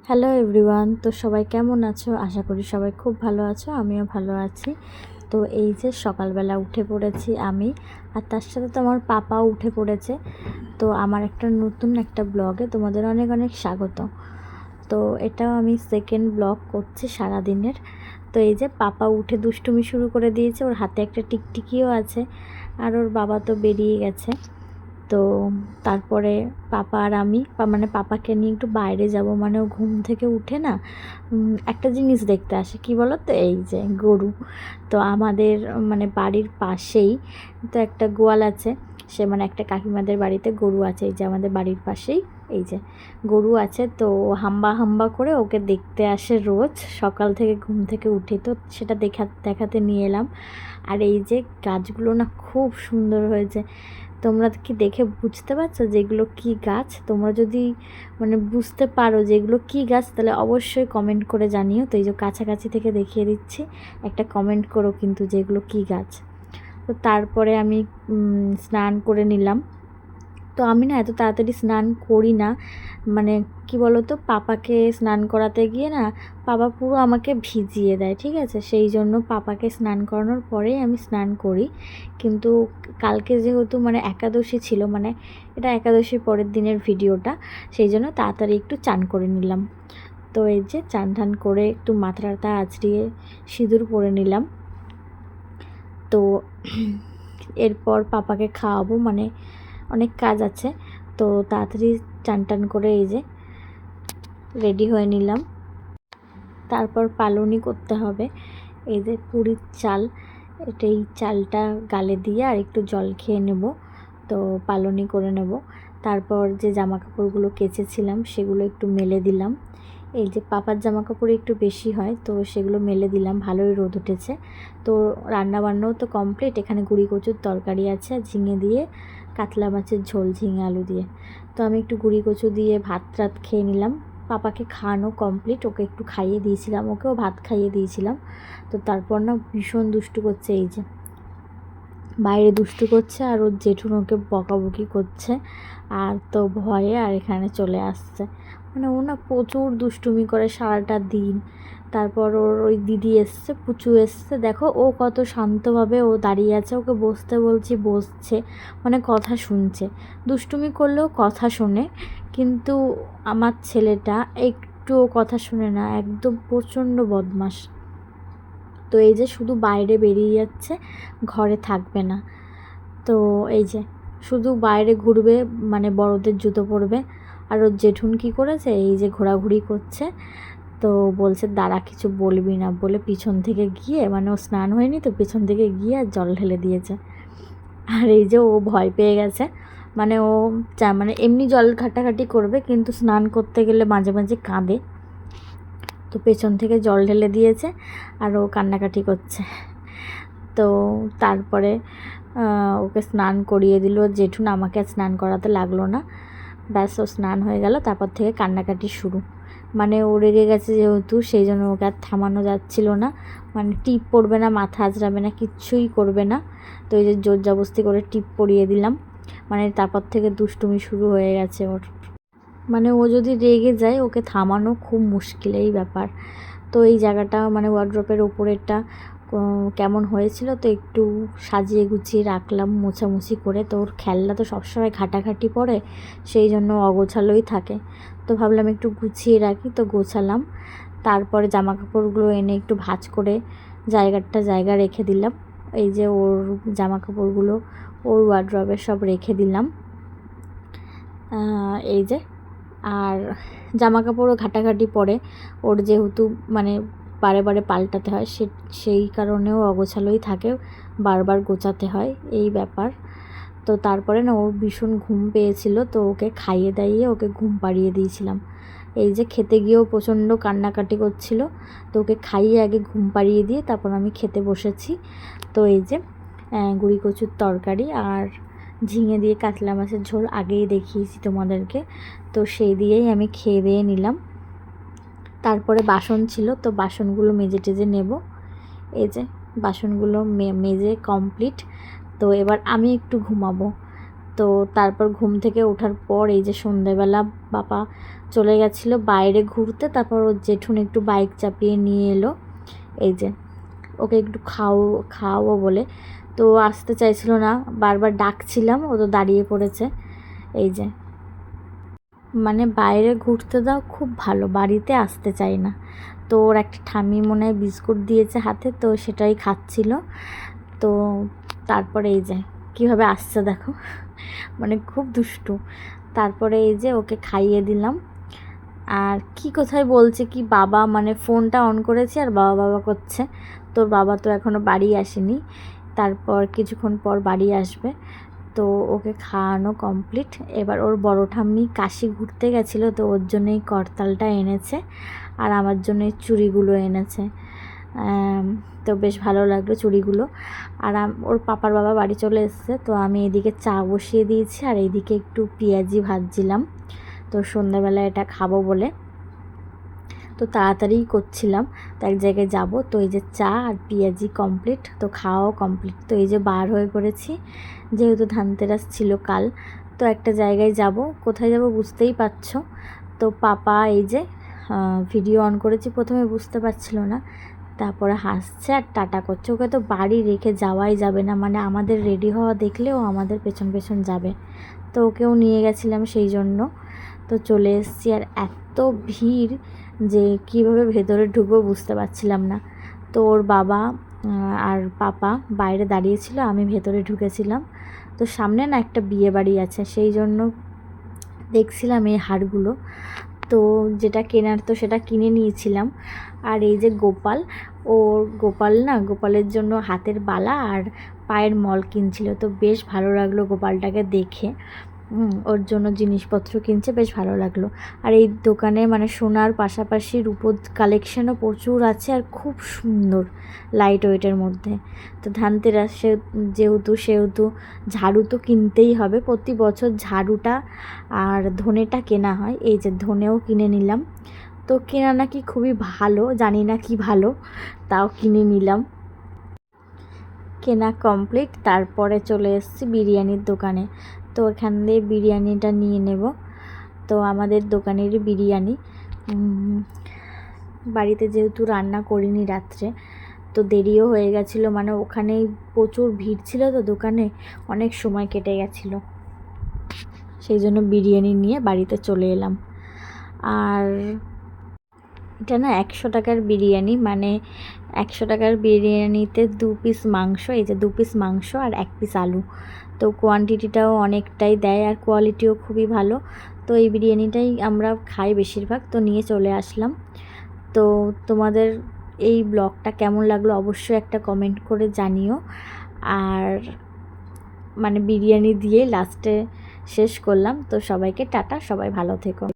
Hello everyone, তো সবাই কেমন আছো? আশা করি সবাই খুব ভালো আছো, আমিও ভালো আছি। তো এই যে সকালবেলা উঠে পড়েছি আমি, আর তার সাথে তো আমার পাপাও উঠে পড়েছে। তো আমার নতুন একটা ব্লগে তোমাদের অনেক অনেক স্বাগত। তো এটাও আমি সেকেন্ড ব্লগ করছি সারাদিনের। তো এই যে পাপা উঠে দুষ্টুমি শুরু করে দিয়েছে, ওর হাতে একটা টিকটিকিও আছে, আর ওর বাবা তো বেরিয়ে গেছে। তো তারপরে পাপা আর আমি মানে পাপাকে নিয়ে একটু বাইরে যাব, মানে ও ঘুম থেকে উঠে না একটা জিনিস দেখতে আসে, কি বলো তো, এই যে গরু। তো আমাদের মানে বাড়ির পাশেই তো একটা গোয়াল আছে, সে মানে একটা কাকিমাদের বাড়িতে গরু আছে, এই যে আমাদের বাড়ির পাশেই এই যে গরু আছে। তো হাম্বা হাম্বা করে ওকে দেখতে আসে রোজ সকাল থেকে ঘুম থেকে উঠে, তো সেটা দেখাতে নিয়ে এলাম। আর এই যে গাছগুলো না খুব সুন্দর হয়েছে। তোমরা কি দেখে বুঝতে পারছো যে এগুলো কী গাছ? তোমরা যদি মানে বুঝতে পারো যে এগুলো কী গাছ, তাহলে অবশ্যই কমেন্ট করে জানিও। তো এই যে কাছাকাছি থেকে দেখিয়ে দিচ্ছি, একটা কমেন্ট করো কিন্তু যে এগুলো কী গাছ। তো তারপরে আমি স্নান করে নিলাম। তো আমি না এত তাড়াতাড়ি স্নান করি না, মানে কি বলো তো, পাপাকে স্নান করাতে গিয়ে না পাপা পুরো আমাকে ভিজিয়ে দেয়, ঠিক আছে? সেই জন্য পাপাকে স্নান করানোর পরেই আমি স্নান করি। কিন্তু কালকে যেহেতু মানে একাদশী ছিল, মানে এটা একাদশীর পরের দিনের ভিডিওটা, সেই জন্য তাড়াতাড়ি একটু চান করে নিলাম। তো এই যে চান টান করে একটু মাথাটা আঁচড়িয়ে সিঁদুর পরে নিলাম। তো এরপর পাপাকে খাওয়াবো, মানে অনেক কাজ আছে। তো তাড়াতাড়ি চান টান করে এই যে রেডি হয়ে নিলাম। তারপর পালুনি করতে হবে। এই যে পুরীর চাল, এই চালটা গালে দিয়ে আর একটু জল খেয়ে নেব, তো পালুনি করে নেব। তারপর যে জামা কাপড়গুলো কেচেছিলাম সেগুলো একটু মেলে দিলাম। এই যে পাপার জামা কাপড় একটু বেশি হয়, তো সেগুলো মেলে দিলাম, ভালোই রোদ উঠেছে। তো রান্নাবান্নাও তো কমপ্লিট, এখানে গুঁড়ি কচুর তরকারি আছে, ঝিঙে দিয়ে কাতলা মাছের ঝোল, ঝিঙে আলু দিয়ে। তো আমি একটু গুঁড়ি কচু দিয়ে ভাত রাত খেয়ে নিলাম। পাপাকে খাওয়ানো কমপ্লিট, ওকে একটু খাইয়ে দিয়েছিলাম, ওকেও ভাত খাইয়ে দিয়েছিলাম। তো তারপর না ভীষণ দুষ্টু করছে, এই যে বাইরে দুষ্টু করছে, আর ওর জেঠুন ওকে বকাবকি করছে, আর তো ভয়ে আর এখানে চলে আসছে। মানে ও না প্রচুর দুষ্টুমি করে সারাটা দিন। তারপর ওর ওই দিদি এসছে, পুচু এসছে, দেখো ও কত শান্তভাবে ও দাঁড়িয়ে আছে, ওকে বসতে বলছি বসছে, মানে কথা শুনছে। দুষ্টুমি করলেও কথা শোনে, কিন্তু আমার ছেলেটা একটুও কথা শুনে না, একদম প্রচণ্ড বদমাশ। তো এই যে শুধু বাইরে বেরিয়ে যাচ্ছে, ঘরে থাকবে না। তো এই যে শুধু বাইরে ঘুরবে, মানে বড়দের জুতো পরবে। আর ওর জেঠুন কী করেছে, এই যে ঘোরাঘুরি করছে। তো বলছে দাঁড়া কিছু বলবি না বলে পিছন থেকে গিয়ে, মানে ও স্নান হয়নি তো পিছন থেকে গিয়ে আর জল ঢেলে দিয়েছে। আর এই যে ও ভয় পেয়ে গেছে, মানে ও মানে এমনি জল ঘাটাঘাটি করবে, কিন্তু স্নান করতে গেলে মাঝে মাঝে কাঁদে। তো পেছন থেকে জল ঢেলে দিয়েছে আর ও কান্নাকাটি করছে। তো তারপরে ওকে স্নান করিয়ে দিল জেঠুন, আমাকে আর স্নান করাতে লাগলো না, ব্যাস ও স্নান হয়ে গেল। তারপর থেকে কান্নাকাটি শুরু, মানে ও রেগে গেছে যেহেতু, সেই জন্য ওকে আর থামানো যাচ্ছিল না। মানে টিপ পড়বে না, মাথা আঁচড়াবে না, কিচ্ছুই করবে না। তো এই যে জোর জবস্তি করে টিপ পরিয়ে দিলাম, মানে তারপর থেকে দুষ্টুমি শুরু হয়ে গেছে ওর। মানে ও যদি রেগে যায় ওকে থামানো খুব মুশকিল এই ব্যাপার। তো এই জায়গাটা মানে ওয়ার্ড্রপের ওপরেরটা কেমন হয়েছিল, তো একটু সাজিয়ে গুছিয়ে রাখলাম মোছামুছি করে। তো ওর খেলনা তো সবসময় ঘাটাঘাটি পড়ে, সেই জন্য অগোছালোই থাকে। তো ভাবলাম একটু গুছিয়ে রাখি, তো গোছালাম। তারপরে জামা কাপড়গুলো এনে একটু ভাঁজ করে জায়গা রেখে দিলাম। এই যে ওর জামা কাপড়গুলো ওর ওয়ার্ড্রপে সব রেখে দিলাম, এই যে। আর জামা কাপড়ও ঘাটাঘাটি পরে, ওর যেহেতু মানে বারে বারে পাল্টাতে হয়, সেই কারণেও অগোছালোই থাকে, বারবার গোছাতে হয়, এই ব্যাপার। তো তারপরে না ওর ভীষণ ঘুম পেয়েছিল, তো ওকে খাইয়ে দাইয়ে ওকে ঘুম পাড়িয়ে দিয়েছিলাম। এই যে খেতে গিয়েও প্রচণ্ড কান্নাকাটি করছিল, তো ওকে খাইয়ে আগে ঘুম পাড়িয়ে দিয়ে তারপর আমি খেতে বসেছি। তো এই যে গুঁড়ি কচুর তরকারি আর ঝিঙে দিয়ে কাতলা মাছের ঝোল আগেই দেখিয়েছি তোমাদেরকে, তো সেই দিয়েই আমি খেয়ে দিয়ে নিলাম। তারপরে বাসন ছিল, তো বাসনগুলো মেজে টেজে নেব। এই যে বাসনগুলো মেজে কমপ্লিট। তো এবার আমি একটু ঘুমাবো। তো তারপর ঘুম থেকে ওঠার পর এই যে সন্ধ্যেবেলা বাবা চলে গেছিলো বাইরে ঘুরতে, তারপর ওর জেঠুন একটু বাইক চাপিয়ে নিয়ে এলো। এই যে ওকে একটু খাওয়াবো বলে, তো আসতে চাইছিল না, বারবার ডাকছিলাম, ও তো দাঁড়িয়ে পড়েছে। এই যে মানে বাইরে ঘুরতে দাও খুব ভালো, বাড়িতে আসতে চাই না। তো ওর একটা ঠাম্মি মনে হয় বিস্কুট দিয়েছে হাতে, তো সেটাই খাচ্ছিল। তো তারপরে এই যে কীভাবে আসছে দেখো, মানে খুব দুষ্টু। তারপরে এই যে ওকে খাইয়ে দিলাম। আর কি কোথায় বলছে কি বাবা, মানে ফোনটা অন করেছে আর বাবা বাবা করছে। তোর বাবা তো এখনও বাড়ি আসেনি, তারপর কিছুক্ষণ পর বাড়ি আসবে। তো ওকে খাওয়ানো কমপ্লিট। এবার ওর বড় ঠাম্মি কাশি ঘুরতে গেছিলো, তো ওর জন্যই করতালটা এনেছে আর আমার জন্য চুড়িগুলো এনেছে। তো বেশ ভালো লাগলো চুড়িগুলো। আর ওর পাপার বাবা বাড়ি চলে এসেছে, তো আমি এদিকে চা বসিয়ে দিয়েছি আর এইদিকে একটু পেঁয়াজি ভাজছিলাম। তো সন্ধ্যাবেলা এটা খাবো বলে তো তাড়াতাড়ি করছিলাম, তো এক জায়গায় যাব। তো এই যে চা আর পেঁয়াজি কমপ্লিট, তো খাওয়াও কমপ্লিট। তো এই যে বার হয়ে পড়েছি, যেহেতু ধানতেরাস ছিল কাল, তো একটা জায়গায় যাব। কোথায় যাব বুঝতেই পারছো। তো পাপা এই যে ভিডিও অন করেছি, প্রথমে বুঝতে পারছিল না, তারপরে হাসছে আর টাটা করছে। ওকে তো বাড়ি রেখে যাওয়াই যাবে না, মানে আমাদের রেডি হওয়া দেখলেও আমাদের পেছন পেছন যাবে। তো ওকেও নিয়ে গেছিলাম সেই জন্য। তো চলে এসেছি, আর এত ভিড় যে কীভাবে ভেতরে ঢুকবো বুঝতে পারছিলাম না। তো ওর বাবা আর পাপা বাইরে দাঁড়িয়েছিল, আমি ভেতরে ঢুকেছিলাম। তো সামনে না একটা বিয়ে বাড়ি আছে, সেই জন্য দেখছিলাম এই হারগুলো। তো যেটা কেনার তো সেটা কিনে নিয়েছিলাম। আর এই যে গোপাল, গোপালের জন্য হাতের বালা আর পায়ের মল কিনছিল। তো বেশ ভালো লাগলো গোপালটাকে দেখে। ওর জন্য জিনিসপত্র কিনছে, বেশ ভালো লাগলো। আর এই দোকানে মানে সোনার পাশাপাশি রূপোর কালেকশানও প্রচুর আছে আর খুব সুন্দর লাইট ওয়েটের মধ্যে। তো ধানতেরাস সেহেতু ঝাড়ু তো কিনতেই হবে, প্রতি বছর ঝাড়ুটা আর ধনেটা কেনা হয়। এই যে ধনেও কিনে নিলাম। তো কেনা নাকি খুবই ভালো, জানি না কি ভালো, তাও কিনে নিলাম। কেনা কমপ্লিট, তারপরে চলে এসেছি বিরিয়ানির দোকানে। তো এখান দিয়ে বিরিয়ানিটা নিয়ে নেব। তো আমাদের দোকানেরই বিরিয়ানি, বাড়িতে যেহেতু রান্না করিনি রাত্রে, তো দেরিও হয়ে গেছিলো, মানে ওখানেই প্রচুর ভিড় ছিল, তো দোকানে অনেক সময় কেটে গেছিলো, সেই জন্য বিরিয়ানি নিয়ে বাড়িতে চলে এলাম। আর এটা না 100 টাকার বিরিয়ানি, মানে 100 টাকার বিরিয়ানিতে 2 পিস মাংস, এই যে 2 পিস মাংস আর 1 পিস আলু। তো কোয়ান্টিটিটাও অনেকটাই দেয় আর কোয়ালিটিও খুবই ভালো। তো এই বিরিয়ানিটাই আমরা খাই বেশিরভাগ, তো নিয়ে চলে আসলাম। তো তোমাদের এই ব্লগটা কেমন লাগলো অবশ্যই একটা কমেন্ট করে জানিও। আর মানে বিরিয়ানি দিয়ে লাস্টে শেষ করলাম। তো সবাইকে টাটা, সবাই ভালো থেকো।